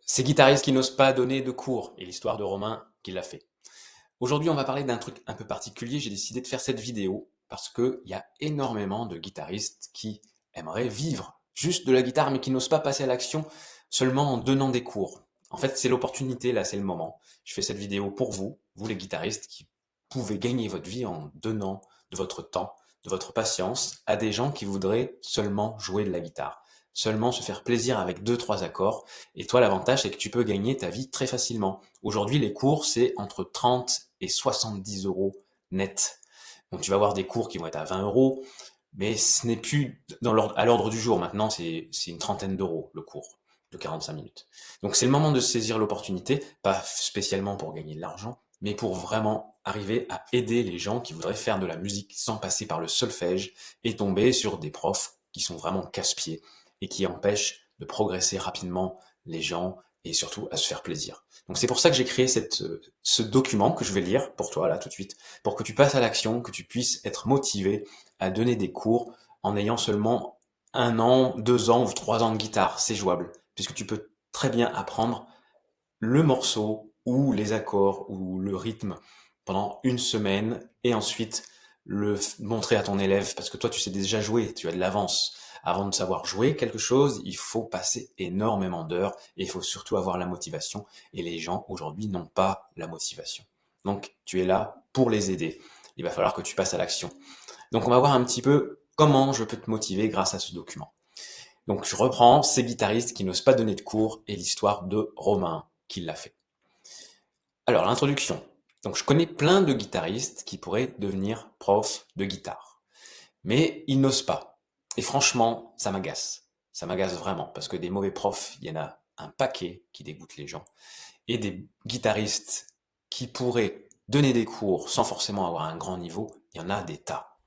Ces guitaristes qui n'osent pas donner de cours, et l'histoire de Romain qui l'a fait. Aujourd'hui, on va parler d'un truc un peu particulier. J'ai décidé de faire cette vidéo parce qu'il y a énormément de guitaristes qui aimeraient vivre juste de la guitare, mais qui n'osent pas passer à l'action seulement en donnant des cours. En fait, c'est l'opportunité, là, c'est le moment. Je fais cette vidéo pour vous, vous les guitaristes, qui pouvez gagner votre vie en donnant de votre temps, de votre patience à des gens qui voudraient seulement jouer de la guitare, seulement se faire plaisir avec deux, trois accords. Et toi, l'avantage, c'est que tu peux gagner ta vie très facilement. Aujourd'hui, les cours, c'est entre 30 et 70 euros net. Donc tu vas avoir des cours qui vont être à 20 euros, mais ce n'est plus à l'ordre du jour. Maintenant, c'est une trentaine d'euros le cours de 45 minutes. Donc c'est le moment de saisir l'opportunité, pas spécialement pour gagner de l'argent, mais pour vraiment arriver à aider les gens qui voudraient faire de la musique sans passer par le solfège et tomber sur des profs qui sont vraiment casse-pieds et qui empêchent de progresser rapidement les gens et surtout à se faire plaisir. Donc c'est pour ça que j'ai créé ce document que je vais lire pour toi là tout de suite, pour que tu passes à l'action, que tu puisses être motivé à donner des cours en ayant seulement 1 an, 2 ans ou 3 ans de guitare. C'est jouable, puisque tu peux très bien apprendre le morceau ou les accords ou le rythme pendant une semaine et ensuite le montrer à ton élève parce que toi tu sais déjà jouer, tu as de l'avance. Avant de savoir jouer quelque chose, il faut passer énormément d'heures et il faut surtout avoir la motivation et les gens aujourd'hui n'ont pas la motivation. Donc tu es là pour les aider. Il va falloir que tu passes à l'action. Donc on va voir un petit peu comment je peux te motiver grâce à ce document. Donc je reprends ces guitaristes qui n'osent pas donner de cours et l'histoire de Romain qui l'a fait. Alors l'introduction. Donc je connais plein de guitaristes qui pourraient devenir profs de guitare, mais ils n'osent pas. Et franchement, ça m'agace. Ça m'agace vraiment parce que des mauvais profs, il y en a un paquet qui dégoûtent les gens et des guitaristes qui pourraient donner des cours sans forcément avoir un grand niveau, il y en a des tas.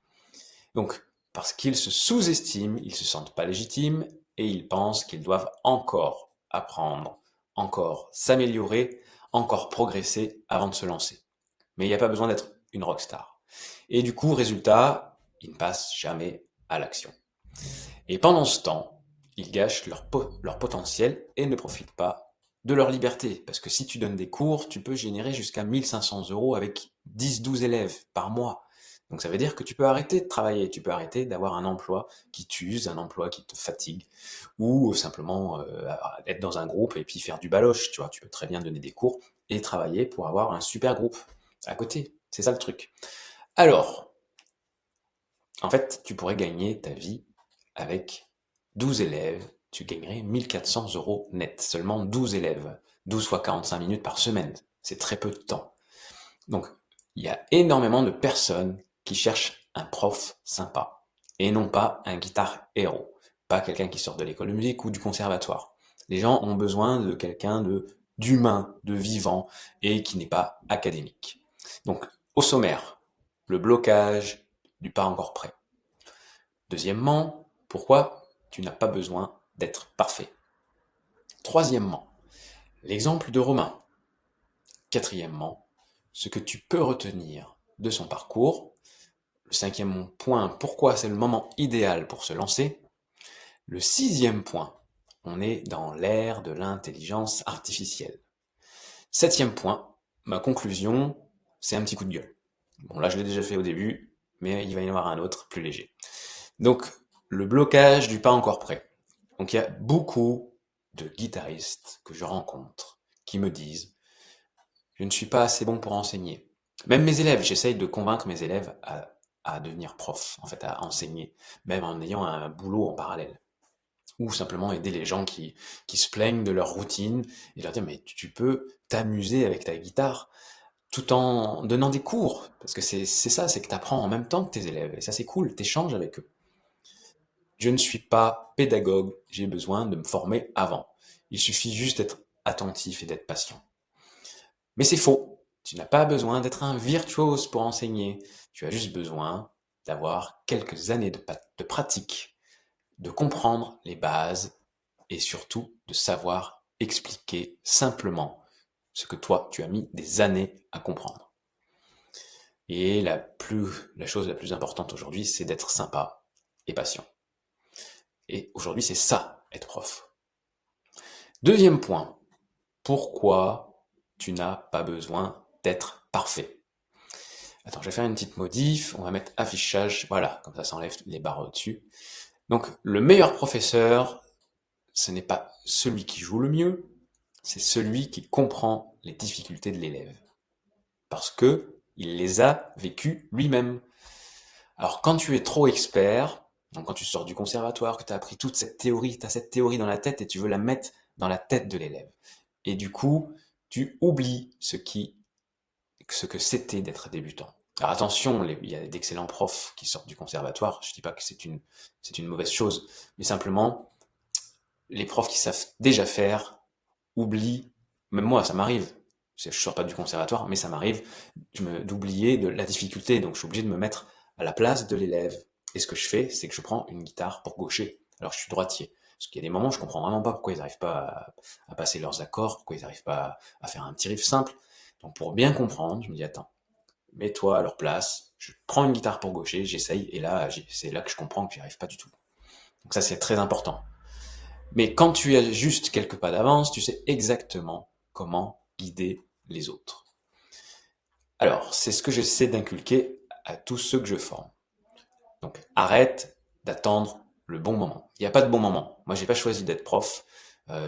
Donc, parce qu'ils se sous-estiment, ils se sentent pas légitimes et ils pensent qu'ils doivent encore apprendre, encore s'améliorer, encore progresser avant de se lancer. Mais il n'y a pas besoin d'être une rockstar. Et du coup, résultat, ils ne passent jamais à l'action. Et pendant ce temps, ils gâchent leur potentiel et ne profitent pas de leur liberté. Parce que si tu donnes des cours, tu peux générer jusqu'à 1500 euros avec 10-12 élèves par mois. Donc ça veut dire que tu peux arrêter de travailler, tu peux arrêter d'avoir un emploi qui t'use, un emploi qui te fatigue, ou simplement être dans un groupe et puis faire du baloche, tu vois. Tu peux très bien donner des cours et travailler pour avoir un super groupe à côté. C'est ça le truc. Alors, en fait, tu pourrais gagner ta vie avec 12 élèves, tu gagnerais 1400 euros net. Seulement 12 élèves. 12 fois 45 minutes par semaine. C'est très peu de temps. Donc, il y a énormément de personnes qui cherchent un prof sympa. Et non pas un guitare héros. Pas quelqu'un qui sort de l'école de musique ou du conservatoire. Les gens ont besoin de quelqu'un d'humain, de vivant et qui n'est pas académique. Donc, au sommaire, le blocage du pas encore prêt. Deuxièmement, pourquoi tu n'as pas besoin d'être parfait. Troisièmement, l'exemple de Romain. Quatrièmement, ce que tu peux retenir de son parcours. Le cinquième point, pourquoi c'est le moment idéal pour se lancer. Le sixième point, on est dans l'ère de l'intelligence artificielle. Septième point, ma conclusion, c'est un petit coup de gueule. Bon là je l'ai déjà fait au début, mais il va y en avoir un autre plus léger. Donc le blocage du pas encore prêt. Donc il y a beaucoup de guitaristes que je rencontre qui me disent je ne suis pas assez bon pour enseigner. Même mes élèves, j'essaye de convaincre mes élèves à devenir prof, en fait, à enseigner, même en ayant un boulot en parallèle. Ou simplement aider les gens qui se plaignent de leur routine et leur dire mais tu peux t'amuser avec ta guitare tout en donnant des cours. Parce que c'est ça, c'est que tu apprends en même temps que tes élèves. Et ça c'est cool, t'échanges avec eux. Je ne suis pas pédagogue, j'ai besoin de me former avant. Il suffit juste d'être attentif et d'être patient. Mais c'est faux. Tu n'as pas besoin d'être un virtuose pour enseigner. Tu as juste besoin d'avoir quelques années de pratique, de comprendre les bases et surtout de savoir expliquer simplement ce que toi, tu as mis des années à comprendre. Et la chose la plus importante aujourd'hui, c'est d'être sympa et patient. Et aujourd'hui, c'est ça, être prof. Deuxième point. pourquoi tu n'as pas besoin d'être parfait. Attends, je vais faire une petite modif, on va mettre affichage, voilà, comme ça enlève les barres au-dessus. Donc, le meilleur professeur, ce n'est pas celui qui joue le mieux, c'est celui qui comprend les difficultés de l'élève. Parce que il les a vécues lui-même. Alors, quand tu es trop expert, donc quand tu sors du conservatoire, que tu as appris toute cette théorie, tu as cette théorie dans la tête et tu veux la mettre dans la tête de l'élève. Et du coup, tu oublies ce que c'était d'être débutant. Alors attention, il y a d'excellents profs qui sortent du conservatoire, je dis pas que c'est une mauvaise chose, mais simplement, les profs qui savent déjà faire oublient, même moi ça m'arrive, je sors pas du conservatoire, mais ça m'arrive d'oublier de la difficulté, donc je suis obligé de me mettre à la place de l'élève. Et ce que je fais, c'est que je prends une guitare pour gaucher, alors je suis droitier. Parce qu'il y a des moments où je comprends vraiment pas pourquoi ils n'arrivent pas à passer leurs accords, pourquoi ils n'arrivent pas à faire un petit riff simple. Donc pour bien comprendre, je me dis attends, mets-toi à leur place, je prends une guitare pour gaucher, j'essaye, et là, c'est là que je comprends que j'y arrive pas du tout. Donc ça, c'est très important. Mais quand tu as juste quelques pas d'avance, tu sais exactement comment guider les autres. Alors, c'est ce que j'essaie d'inculquer à tous ceux que je forme. Donc, arrête d'attendre le bon moment. Il n'y a pas de bon moment. Moi, j'ai pas choisi d'être prof.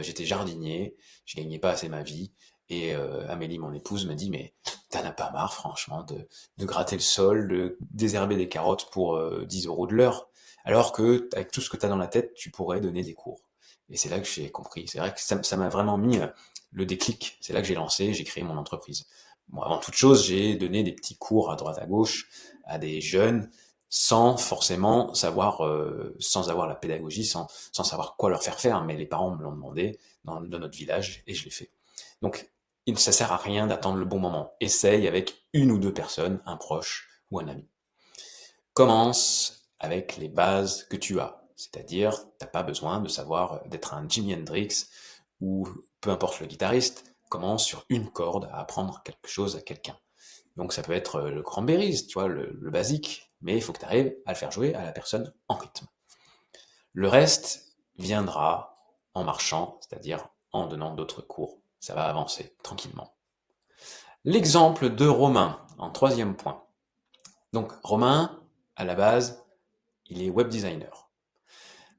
J'étais jardinier, je gagnais pas assez ma vie. Et Amélie, mon épouse, me dit, mais t'en as pas marre, franchement, de gratter le sol, de désherber des carottes pour 10 euros de l'heure, alors que avec tout ce que t'as dans la tête, tu pourrais donner des cours. Et c'est là que j'ai compris. C'est vrai que ça m'a vraiment mis le déclic. C'est là que j'ai lancé, j'ai créé mon entreprise. Bon, avant toute chose, j'ai donné des petits cours à droite à gauche à des jeunes sans forcément savoir, sans avoir la pédagogie, sans savoir quoi leur faire faire, mais les parents me l'ont demandé dans notre village et je l'ai fait. Donc, ça sert à rien d'attendre le bon moment. Essaye avec une ou deux personnes, un proche ou un ami. Commence avec les bases que tu as. C'est-à-dire, t'as pas besoin de savoir d'être un Jimi Hendrix ou peu importe le guitariste, commence sur une corde à apprendre quelque chose à quelqu'un. Donc ça peut être le cranberries, tu vois, le basique, mais il faut que tu arrives à le faire jouer à la personne en rythme. Le reste viendra en marchant, c'est-à-dire en donnant d'autres cours. Ça va avancer tranquillement. L'exemple de Romain, en troisième point. Donc Romain, à la base, il est web designer.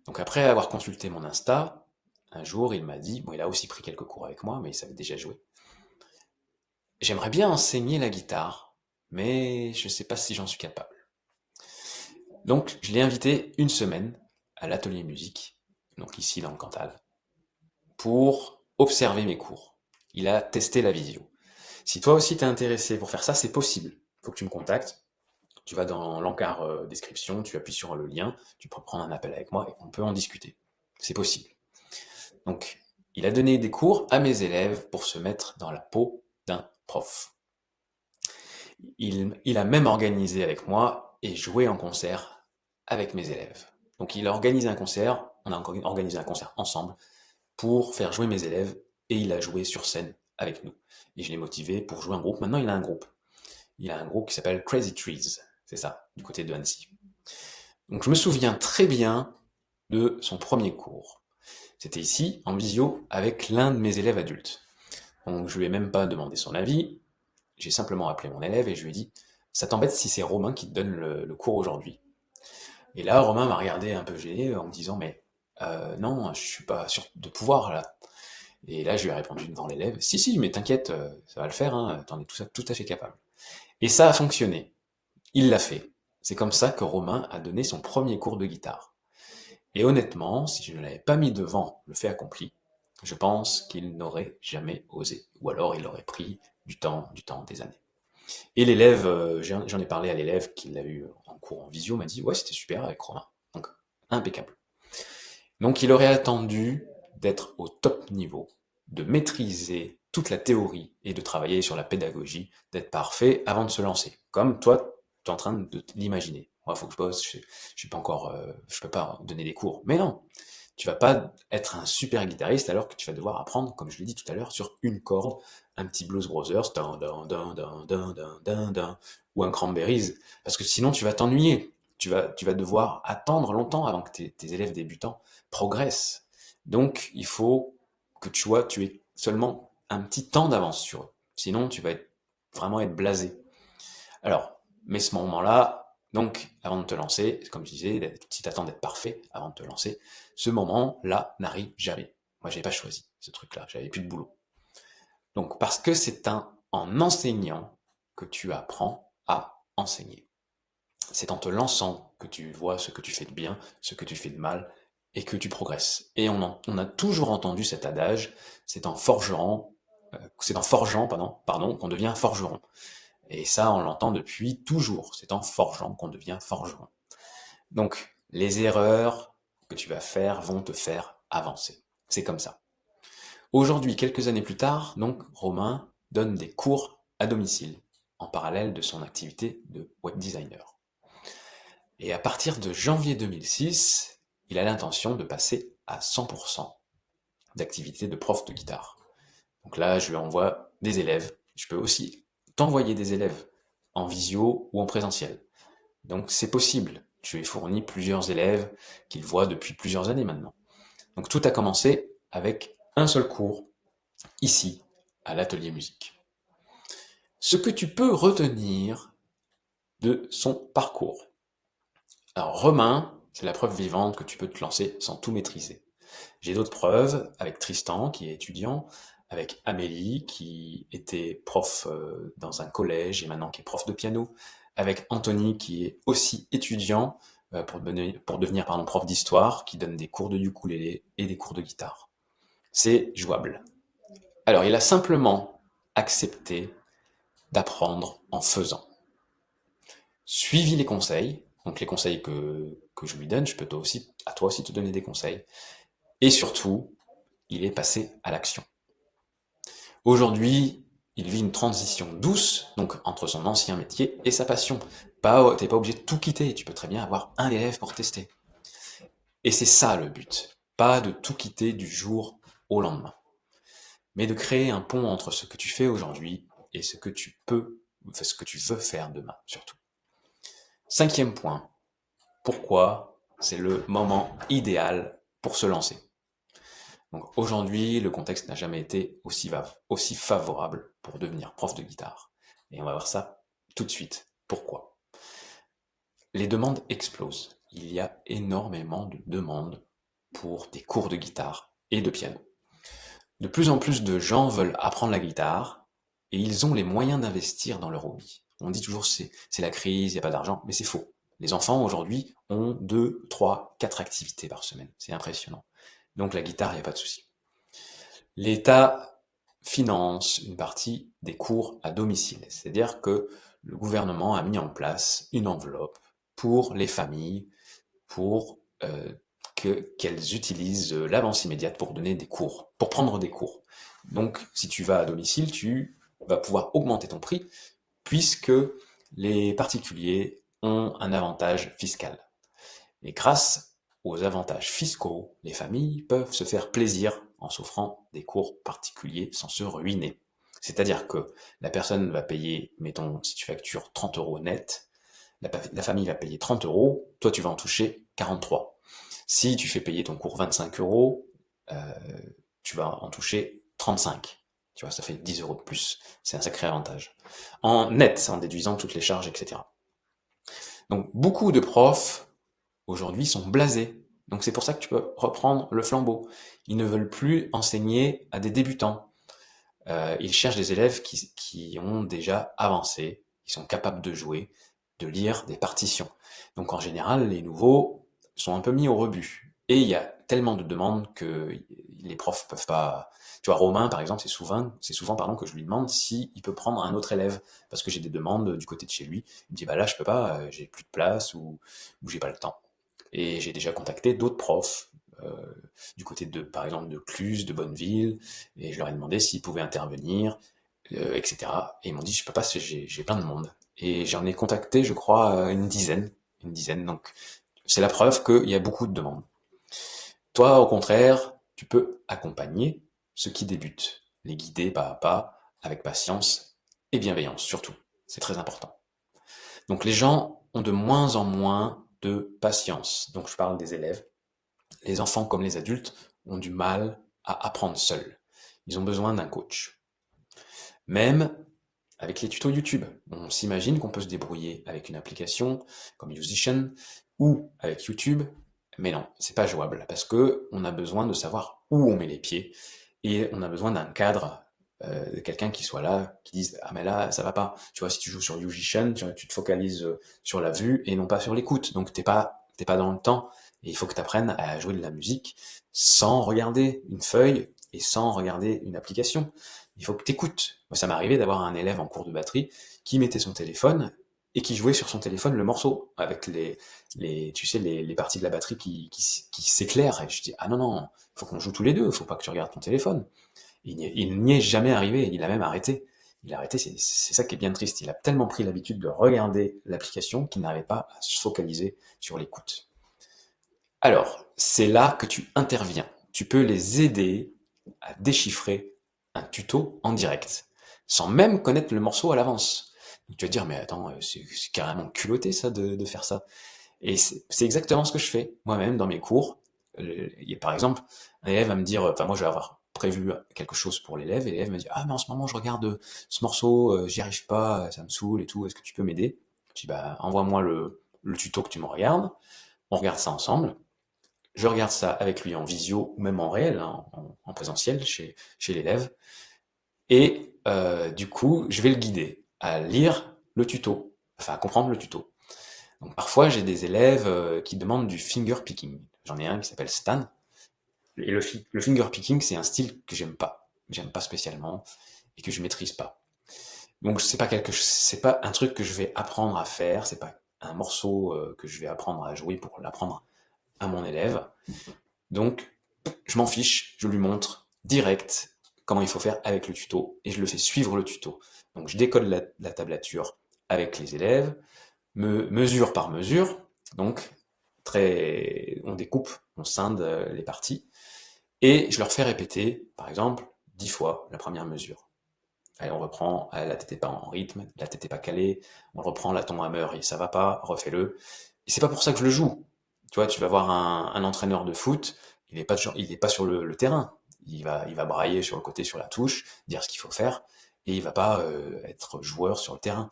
Donc après avoir consulté mon Insta, un jour il m'a dit, bon il a aussi pris quelques cours avec moi, mais il savait déjà jouer. J'aimerais bien enseigner la guitare, mais je ne sais pas si j'en suis capable. Donc, je l'ai invité une semaine à l'atelier musique, donc ici dans le Cantal, pour observer mes cours. Il a testé la visio. Si toi aussi t'es intéressé pour faire ça, c'est possible. Il faut que tu me contactes. Tu vas dans l'encart description, tu appuies sur le lien, tu peux prendre un appel avec moi et on peut en discuter. C'est possible. Donc, il a donné des cours à mes élèves pour se mettre dans la peau d'un prof. Il a même organisé avec moi et joué en concert avec mes élèves. Donc il a organisé un concert, on a organisé un concert ensemble pour faire jouer mes élèves et il a joué sur scène avec nous. Et je l'ai motivé pour jouer un groupe. Maintenant il a un groupe. Il a un groupe qui s'appelle Crazy Trees, c'est ça, du côté de Annecy. Donc je me souviens très bien de son premier cours. C'était ici, en visio, avec l'un de mes élèves adultes. Donc je lui ai même pas demandé son avis, j'ai simplement appelé mon élève et je lui ai dit, ça t'embête si c'est Romain qui te donne le cours aujourd'hui? Et là, Romain m'a regardé un peu gêné en me disant, mais non, je suis pas sûr de pouvoir là. Et là, je lui ai répondu devant l'élève, si, si, mais t'inquiète, ça va le faire, hein, t'en es tout à fait capable. Et ça a fonctionné. Il l'a fait. C'est comme ça que Romain a donné son premier cours de guitare. Et honnêtement, si je ne l'avais pas mis devant le fait accompli, je pense qu'il n'aurait jamais osé. Ou alors il aurait pris du temps, des années. Et l'élève, j'en ai parlé à l'élève qui l'a eu en cours en visio, m'a dit ouais c'était super avec Romain. Donc impeccable. Donc il aurait attendu d'être au top niveau, de maîtriser toute la théorie et de travailler sur la pédagogie, d'être parfait avant de se lancer. Comme toi, tu es en train de l'imaginer. Moi, faut que je bosse, je suis pas encore, je peux pas donner des cours. Mais non, tu vas pas être un super guitariste alors que tu vas devoir apprendre, comme je l'ai dit tout à l'heure, sur une corde, un petit Blues Brothers, ou un Cranberries, parce que sinon tu vas t'ennuyer. Tu vas devoir attendre longtemps avant que tes élèves débutants progressent. Donc, il faut que tu aies seulement un petit temps d'avance sur eux. Sinon, tu vas vraiment être blasé. Alors, mais ce moment-là, donc, avant de te lancer, comme je disais, si t'attends d'être parfait avant de te lancer, ce moment-là n'arrive jamais. Moi, j'ai pas choisi ce truc-là, j'avais plus de boulot. Donc, parce que c'est en enseignant que tu apprends à enseigner. C'est en te lançant que tu vois ce que tu fais de bien, ce que tu fais de mal, et que tu progresses. Et on a toujours entendu cet adage, c'est en forgeant, pardon, qu'on devient forgeron. Et ça, on l'entend depuis toujours. C'est en forgeant qu'on devient forgeron. Donc, les erreurs que tu vas faire vont te faire avancer. C'est comme ça. Aujourd'hui, quelques années plus tard, donc, Romain donne des cours à domicile, en parallèle de son activité de web designer. Et à partir de janvier 2006, il a l'intention de passer à 100% d'activité de prof de guitare. Donc là, je lui envoie des élèves. Je peux aussi t'envoyer des élèves en visio ou en présentiel. Donc c'est possible. Je lui ai fourni plusieurs élèves qu'il voit depuis plusieurs années maintenant. Donc tout a commencé avec un seul cours, ici, à l'atelier musique. Ce que tu peux retenir de son parcours. Alors Romain, c'est la preuve vivante que tu peux te lancer sans tout maîtriser. J'ai d'autres preuves avec Tristan, qui est étudiant, avec Amélie, qui était prof dans un collège et maintenant qui est prof de piano, avec Anthony, qui est aussi étudiant pour devenir prof d'histoire, qui donne des cours de ukulélé et des cours de guitare. C'est jouable. Alors, il a simplement accepté d'apprendre en faisant. Suivi les conseils, donc les conseils que je lui donne, je peux à toi aussi te donner des conseils. Et surtout, il est passé à l'action. Aujourd'hui, il vit une transition douce, donc entre son ancien métier et sa passion. T'es pas obligé de tout quitter, tu peux très bien avoir un élève pour tester. Et c'est ça le but, pas de tout quitter du jour au lendemain, mais de créer un pont entre ce que tu fais aujourd'hui et ce que ce que tu veux faire demain, surtout. Cinquième point, pourquoi c'est le moment idéal pour se lancer. Donc aujourd'hui, le contexte n'a jamais été aussi favorable pour devenir prof de guitare. Et on va voir ça tout de suite. Pourquoi? Les demandes explosent. Il y a énormément de demandes pour des cours de guitare et de piano. De plus en plus de gens veulent apprendre la guitare et ils ont les moyens d'investir dans leur hobby. On dit toujours c'est la crise, il n'y a pas d'argent, mais c'est faux. Les enfants aujourd'hui ont 2, 3, 4 activités par semaine. C'est impressionnant. Donc la guitare, il n'y a pas de souci. L'État finance une partie des cours à domicile, c'est-à-dire que le gouvernement a mis en place une enveloppe pour les familles, pour qu'elles utilisent l'avance immédiate pour donner des cours, pour prendre des cours. Donc, si tu vas à domicile, tu vas pouvoir augmenter ton prix puisque les particuliers ont un avantage fiscal. Et grâce aux avantages fiscaux, les familles peuvent se faire plaisir en s'offrant des cours particuliers sans se ruiner. C'est-à-dire que la personne va payer, mettons, si tu factures 30 euros net, la famille va payer 30 euros, toi tu vas en toucher 43. Si tu fais payer ton cours 25 euros, euh, tu vas en toucher 35. Tu vois, ça fait 10 euros de plus. C'est un sacré avantage. En net, en déduisant toutes les charges, etc. Donc beaucoup de profs aujourd'hui sont blasés. Donc c'est pour ça que tu peux reprendre le flambeau. Ils ne veulent plus enseigner à des débutants. Ils cherchent des élèves qui ont déjà avancé, qui sont capables de jouer, de lire des partitions. Donc en général, les nouveaux sont un peu mis au rebut. Et il y a tellement de demandes que les profs peuvent pas. Tu vois, Romain, par exemple, c'est souvent pardon, que je lui demande s'il peut prendre un autre élève, parce que j'ai des demandes du côté de chez lui. Il me dit, bah là, je peux pas, j'ai plus de place ou j'ai pas le temps. Et j'ai déjà contacté d'autres profs, du côté de, par exemple, de Cluse, de Bonneville, et je leur ai demandé s'ils pouvaient intervenir, etc. Et ils m'ont dit, je peux pas, j'ai plein de monde. Et j'en ai contacté, je crois, une dizaine. Donc, c'est la preuve qu'il y a beaucoup de demandes. Toi, au contraire, tu peux accompagner ceux qui débutent, les guider pas à pas, avec patience et bienveillance, surtout. C'est très important. Donc, les gens ont de moins en moins de patience. Donc, je parle des élèves. Les enfants comme les adultes ont du mal à apprendre seuls. Ils ont besoin d'un coach. Même avec les tutos YouTube. On s'imagine qu'on peut se débrouiller avec une application comme Musician ou avec YouTube, mais non, c'est pas jouable parce que on a besoin de savoir où on met les pieds et on a besoin d'un cadre, de quelqu'un qui soit là, qui dise ah mais là ça va pas. Tu vois, si tu joues sur Musician, tu te focalises sur la vue et non pas sur l'écoute, donc t'es pas dans le temps et il faut que tu apprennes à jouer de la musique sans regarder une feuille et sans regarder une application. Il faut que tu écoutes. Moi, ça m'est arrivé d'avoir un élève en cours de batterie qui mettait son téléphone et qui jouait sur son téléphone le morceau avec tu sais, les parties de la batterie qui s'éclairent. Et je dis, ah non, non, il faut qu'on joue tous les deux, il faut pas que tu regardes ton téléphone. Il n'y est jamais arrivé, il a même arrêté. Il a arrêté, c'est ça qui est bien triste. Il a tellement pris l'habitude de regarder l'application qu'il n'arrivait pas à se focaliser sur l'écoute. Alors, c'est là que tu interviens. Tu peux les aider à déchiffrer un tuto en direct, sans même connaître le morceau à l'avance. Donc tu vas te dire, mais attends, c'est carrément culotté ça de faire ça. Et c'est exactement ce que je fais moi-même dans mes cours. Par exemple, un élève va me dire, enfin moi je vais avoir prévu quelque chose pour l'élève, et l'élève me dit, ah mais en ce moment je regarde ce morceau, j'y arrive pas, ça me saoule et tout, est-ce que tu peux m'aider? Je dis, bah envoie-moi le tuto que tu me regardes, on regarde ça ensemble, je regarde ça avec lui en visio ou même en réel, hein, en présentiel chez l'élève, et du coup, je vais le guider à lire le tuto, enfin à comprendre le tuto. Donc parfois, j'ai des élèves qui demandent du finger picking. J'en ai un qui s'appelle Stan, et le finger picking, c'est un style que j'aime pas spécialement et que je maîtrise pas. Donc c'est pas un truc que je vais apprendre à faire, c'est pas un morceau que je vais apprendre à jouer pour l'apprendre à mon élève. Donc, je m'en fiche, je lui montre direct comment il faut faire avec le tuto et je le fais suivre le tuto. Donc, je décode la tablature avec les élèves, mesure par mesure. Donc, on découpe, on scinde les parties et je leur fais répéter, par exemple, 10 fois la première mesure. Allez, on reprend, la tête est pas en rythme, la tête est pas calée, on reprend la ton hammer et ça va pas, refais-le. Et c'est pas pour ça que je le joue. Tu vois, tu vas voir un entraîneur de foot, il est pas sur le terrain. Il va brailler sur le côté, sur la touche, dire ce qu'il faut faire, et il va pas être joueur sur le terrain.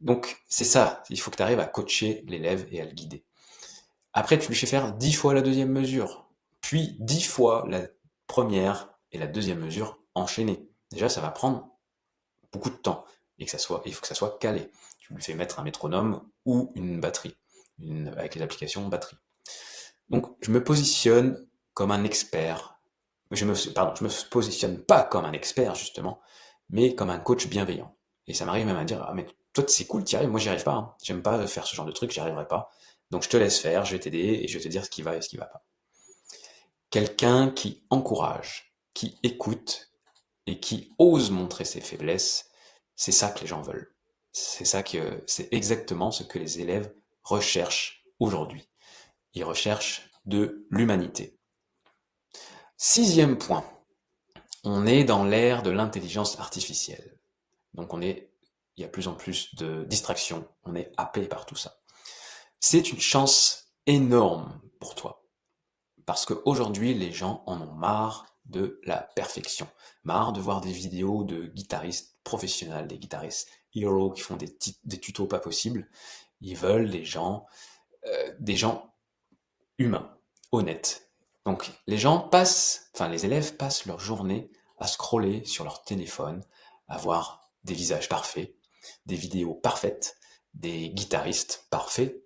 Donc, c'est ça. Il faut que tu arrives à coacher l'élève et à le guider. Après, tu lui fais faire 10 fois la deuxième mesure, puis 10 fois la première et la deuxième mesure enchaînées. Déjà, ça va prendre beaucoup de temps et il faut que ça soit calé. Tu lui fais mettre un métronome ou une batterie, avec les applications batterie. Donc, je me positionne comme un expert. Je me positionne pas comme un expert justement, mais comme un coach bienveillant. Et ça m'arrive même à dire, ah mais toi c'est cool, t'y arrives, moi j'y arrive pas. Hein. J'aime pas faire ce genre de truc, j'y arriverai pas. Donc je te laisse faire, je vais t'aider et je vais te dire ce qui va et ce qui va pas. Quelqu'un qui encourage, qui écoute et qui ose montrer ses faiblesses, c'est ça que les gens veulent. C'est exactement ce que les élèves recherchent aujourd'hui. Ils recherchent de l'humanité. Sixième point, on est dans l'ère de l'intelligence artificielle. Donc il y a plus en plus de distractions, on est happé par tout ça. C'est une chance énorme pour toi. Parce qu'aujourd'hui, les gens en ont marre de la perfection. Marre de voir des vidéos de guitaristes professionnels, des guitaristes heroes qui font des tutos pas possibles. Ils veulent des gens humains, honnêtes. Donc les élèves passent leur journée à scroller sur leur téléphone, à voir des visages parfaits, des vidéos parfaites, des guitaristes parfaits,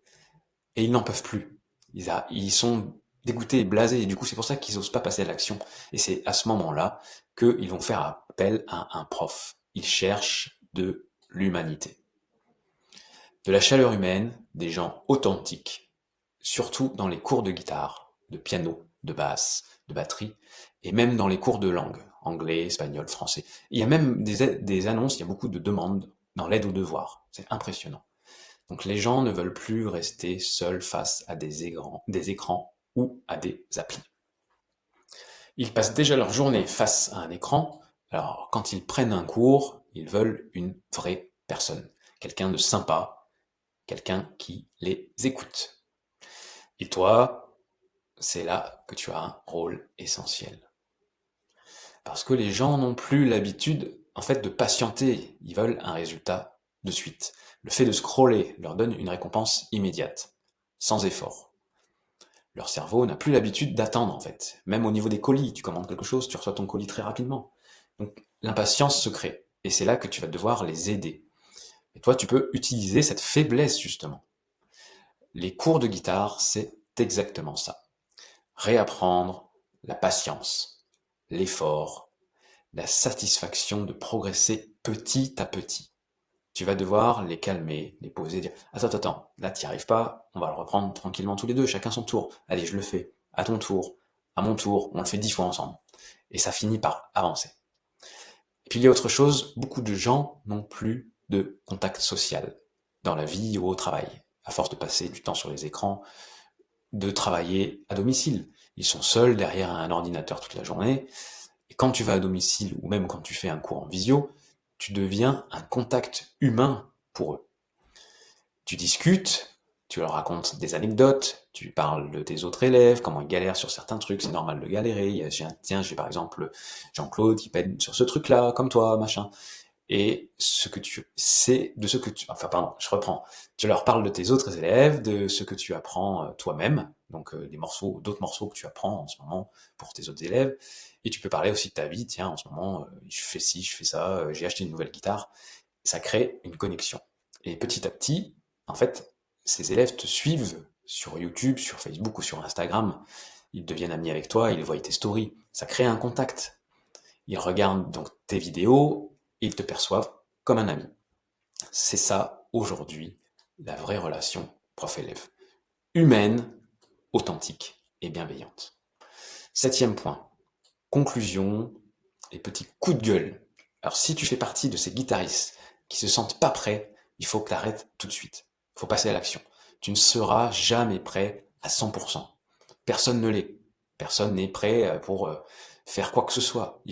et ils n'en peuvent plus. Ils sont dégoûtés et blasés, et du coup c'est pour ça qu'ils n'osent pas passer à l'action. Et c'est à ce moment-là qu'ils vont faire appel à un prof. Ils cherchent de l'humanité. De la chaleur humaine, des gens authentiques, surtout dans les cours de guitare, de piano, de basse, de batterie, et même dans les cours de langue, anglais, espagnol, français. Il y a même des annonces, il y a beaucoup de demandes dans l'aide aux devoirs. C'est impressionnant. Donc les gens ne veulent plus rester seuls face à des écrans ou à des applis. Ils passent déjà leur journée face à un écran, alors quand ils prennent un cours, ils veulent une vraie personne, quelqu'un de sympa, quelqu'un qui les écoute. Et toi, c'est là que tu as un rôle essentiel. Parce que les gens n'ont plus l'habitude en fait de patienter, ils veulent un résultat de suite. Le fait de scroller leur donne une récompense immédiate, sans effort. Leur cerveau n'a plus l'habitude d'attendre en fait. Même au niveau des colis, tu commandes quelque chose, tu reçois ton colis très rapidement. Donc l'impatience se crée. Et c'est là que tu vas devoir les aider. Et toi, tu peux utiliser cette faiblesse justement. Les cours de guitare, c'est exactement ça. Réapprendre la patience, l'effort, la satisfaction de progresser petit à petit. Tu vas devoir les calmer, les poser, dire attends, là t'y arrives pas, on va le reprendre tranquillement tous les deux, chacun son tour. Allez, je le fais, à ton tour, à mon tour, on le fait 10 fois ensemble. Et ça finit par avancer. Et puis il y a autre chose, beaucoup de gens n'ont plus de contact social dans la vie ou au travail, à force de passer du temps sur les écrans, de travailler à domicile. Ils sont seuls derrière un ordinateur toute la journée, et quand tu vas à domicile, ou même quand tu fais un cours en visio, tu deviens un contact humain pour eux. Tu discutes, tu leur racontes des anecdotes, tu parles de tes autres élèves, comment ils galèrent sur certains trucs, c'est normal de galérer. J'ai par exemple Jean-Claude qui peine sur ce truc-là, comme toi, machin. Et ce que tu sais, de ce que tu, enfin pardon, je reprends. Tu leur parles de tes autres élèves, de ce que tu apprends toi-même, donc des morceaux, d'autres morceaux que tu apprends en ce moment pour tes autres élèves. Et tu peux parler aussi de ta vie. Tiens, en ce moment, je fais ci, je fais ça, j'ai acheté une nouvelle guitare. Ça crée une connexion. Et petit à petit, en fait, ces élèves te suivent sur YouTube, sur Facebook ou sur Instagram. Ils deviennent amis avec toi, ils voient tes stories. Ça crée un contact. Ils regardent donc tes vidéos, et ils te perçoivent comme un ami. C'est ça, aujourd'hui, la vraie relation prof-élève. Humaine, authentique et bienveillante. Septième point, conclusion et petit coup de gueule. Alors si tu fais partie de ces guitaristes qui se sentent pas prêts, il faut que tu arrêtes tout de suite. Il faut passer à l'action. Tu ne seras jamais prêt à 100%. Personne ne l'est. Personne n'est prêt pour faire quoi que ce soit.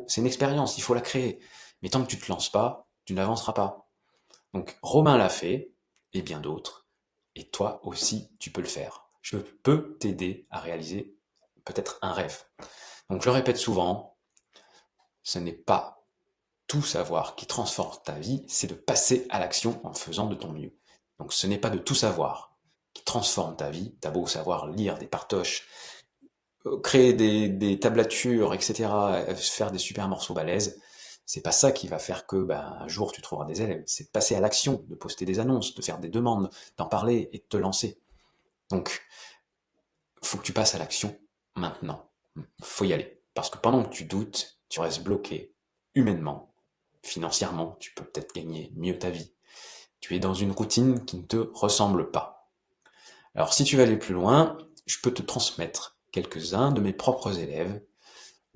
C'est une expérience, il faut la créer. Mais tant que tu te lances pas, tu n'avanceras pas. Donc Romain l'a fait, et bien d'autres. Et toi aussi, tu peux le faire. Je peux t'aider à réaliser peut-être un rêve. Donc je le répète souvent, ce n'est pas tout savoir qui transforme ta vie, c'est de passer à l'action en faisant de ton mieux. Donc ce n'est pas de tout savoir qui transforme ta vie, t'as beau savoir lire des partoches, créer des tablatures, etc., faire des super morceaux balèzes, c'est pas ça qui va faire que un jour tu trouveras des élèves. C'est de passer à l'action, de poster des annonces, de faire des demandes, d'en parler et de te lancer. Donc, faut que tu passes à l'action maintenant. Faut y aller. Parce que pendant que tu doutes, tu restes bloqué humainement, financièrement, tu peux peut-être gagner mieux ta vie. Tu es dans une routine qui ne te ressemble pas. Alors si tu veux aller plus loin, je peux te transmettre quelques-uns de mes propres élèves.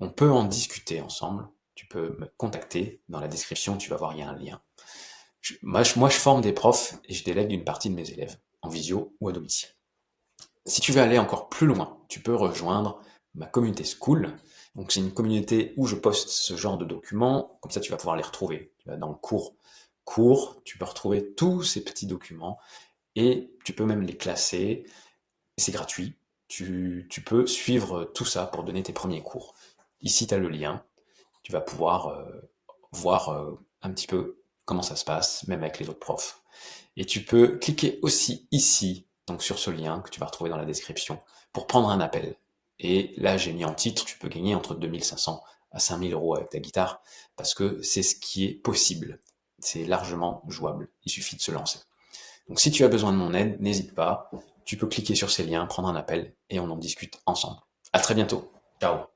On peut en discuter ensemble. Tu peux me contacter. Dans la description, tu vas voir, il y a un lien. Moi, je forme des profs et je délègue une partie de mes élèves, en visio ou à domicile. Si tu veux aller encore plus loin, tu peux rejoindre ma communauté School. Donc c'est une communauté où je poste ce genre de documents, comme ça tu vas pouvoir les retrouver. Tu vas dans le cours, tu peux retrouver tous ces petits documents et tu peux même les classer. C'est gratuit. Tu peux suivre tout ça pour donner tes premiers cours. Ici, tu as le lien. Tu vas pouvoir voir un petit peu comment ça se passe, même avec les autres profs. Et tu peux cliquer aussi ici, donc sur ce lien que tu vas retrouver dans la description, pour prendre un appel. Et là, j'ai mis en titre, tu peux gagner entre 2500 à 5000 euros avec ta guitare, parce que c'est ce qui est possible. C'est largement jouable. Il suffit de se lancer. Donc si tu as besoin de mon aide, n'hésite pas. Tu peux cliquer sur ces liens, prendre un appel, et on en discute ensemble. À très bientôt. Ciao.